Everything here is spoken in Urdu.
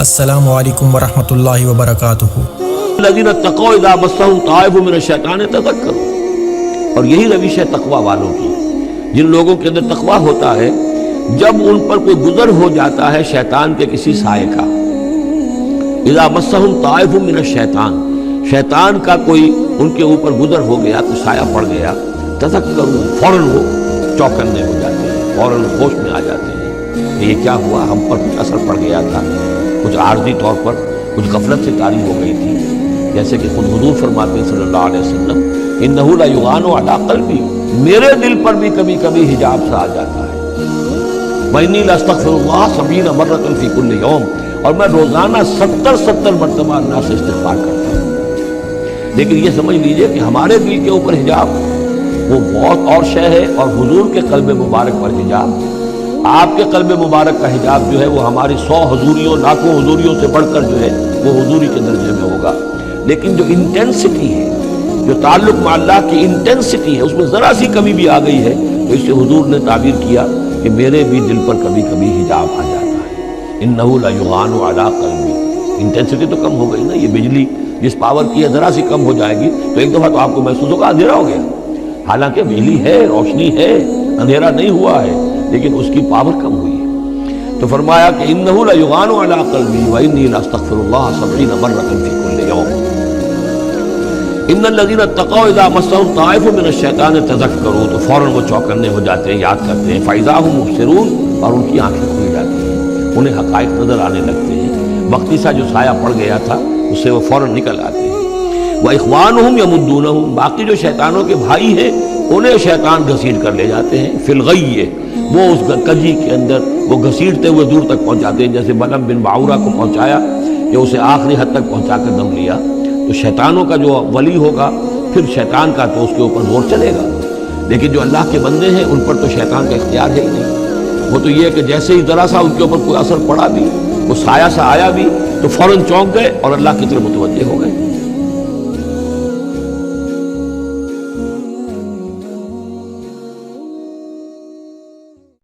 السلام علیکم ورحمۃ اللہ وبرکاتہ۔ الذین اتقوا اذا مسهم طائف من الشیطان تذکروا، اور یہی روش ہے تقوی والوں کی، جن لوگوں کے اندر تقوی ہوتا ہے جب ان پر کوئی گزر ہو جاتا ہے شیطان کے کسی سائے کا۔ اذا مسهم طائف من الشیطان، شیطان کا کوئی ان کے اوپر گزر ہو گیا تو سایہ پڑ گیا، تذکروا، فوراً وہ چوکنے ہو جاتے ہیں، فوراً ہوش میں آ جاتے ہیں کہ یہ کیا ہوا، ہم پر کچھ اثر پڑ گیا تھا، کچھ عارضی طور پر کچھ غفلت سے طاری ہو گئی تھی۔ جیسے کہ خود حضور فرماتے ہیں صلی اللہ علیہ وسلم، انہ لا یغان علی قلبی، میرے دل پر بھی کبھی کبھی حجاب سا آ جاتا ہے۔ وانی لاستغفر اللہ 70 مرۃ فی کل یوم، اور میں روزانہ 70 مرتبہ اللہ سے استغفار کرتا ہوں۔ لیکن یہ سمجھ لیجئے کہ ہمارے دل کے اوپر حجاب وہ بہت اور شے ہے، اور حضور کے قلب مبارک پر حجاب، آپ کے قلب مبارک کا حجاب جو ہے وہ ہماری 100 حضوریوں لاکھوں حضوریوں سے بڑھ کر جو ہے وہ حضوری کے درجے میں ہوگا۔ لیکن جو انٹینسٹی ہے، جو تعلق مع اللہ کی انٹینسٹی ہے، اس میں ذرا سی کمی بھی آ گئی ہے تو اس سے حضور نے تعبیر کیا کہ میرے بھی دل پر کبھی کبھی حجاب آ جاتا ہے۔ انہ لا یغان علی قلبی، انٹینسٹی تو کم ہو گئی نا، یہ بجلی جس پاور کی ہے ذرا سی کم ہو جائے گی تو ایک دفعہ تو آپ کو محسوس ہوگا اندھیرا ہو گیا، حالانکہ بجلی ہے، روشنی ہے، اندھیرا نہیں ہوا ہے، لیکن اس کی پاور کم ہوئی ہے۔ تو فرمایا کہ انہ لا یغان علی قلبی وانی لاستغفر اللہ 70 مرۃ فی کل یوم۔ ان الذین اتقوا اذا مسهم طائف من الشیطان تذکروا، تو فوراً وہ چوکنے ہو جاتے ہیں، یاد کرتے ہیں، فاذا هم مبصرون، اور ان کی آنکھیں کھل جاتی ہیں، انہیں حقائق نظر آنے لگتے ہیں، وقتی سا جو سایہ پڑ گیا تھا اس سے وہ فوراً نکل آتے ہیں۔ وَإِخْوَانُهُمْ يَمُدُّونَهُمْ، باقی جو شیطانوں کے بھائی ہیں انہیں شیطان گھسیٹ کر لے جاتے ہیں، فی الغی، وہ اس کجی کے اندر وہ گھسیٹتے ہوئے دور تک پہنچاتے ہیں، جیسے بلعم بن باعورہ کو پہنچایا کہ اسے آخری حد تک پہنچا کر دم لیا۔ تو شیطانوں کا جو ولی ہوگا پھر شیطان کا تو اس کے اوپر زور چلے گا، لیکن جو اللہ کے بندے ہیں ان پر تو شیطان کا اختیار ہے ہی نہیں۔ وہ تو یہ کہ جیسے ہی ذرا سا ان کے اوپر کوئی اثر پڑا بھی، وہ سایہ سا آیا بھی تو فوراً چونک گئے اور اللہ کی طرف متوجہ ہو گئے۔